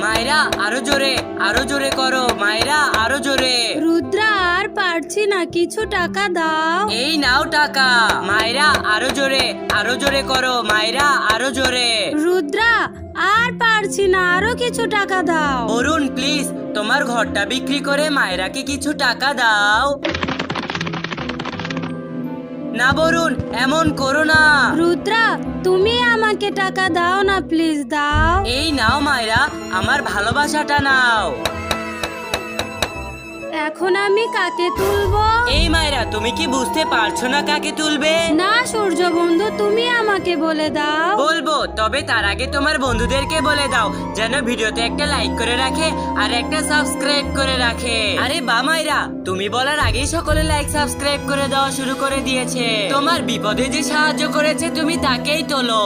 মায়েরা আরো জোরে করো মায়েরা, আরো জোরে। রুদ্রা আর পারছি না, কিছু টাকা দাও। এই নাও টাকা। মায়েরা আরো জোরে করো মায়েরা, আরো জোরে। রুদ্রা আর পারছি না, আরো কিছু টাকা দাও। বরুণ প্লিজ তোমার ঘরটা বিক্রি করে মায়েরাকে কিছু টাকা দাও। না বরুণ, এমন করো না। রুদ্রা তুমি আমাকে টাকা দাও না, প্লিজ দাও। এই নাও মায়েরা, আমার ভালোবাসাটা নাও। এখন আমি কাকে তুলবো? এই মায়েরা, তুমি কি বুঝতে পারছো না কাকে তুলবে? না সূর্য বন্ধু, তুমি আমাকে বলে দাও। বলবো, তবে তার আগে তোমার বন্ধুদেরকে বলে দাও যেন ভিডিওতে একটা লাইক করে রাখে আর একটা সাবস্ক্রাইব করে রাখে। আরে বা মায়েরা, তুমি বলার আগেই সকলে লাইক সাবস্ক্রাইব করে দেওয়া শুরু করে দিয়েছে। তোমার বিপদে যে সাহায্য করেছে তুমি তাকেই তোলো।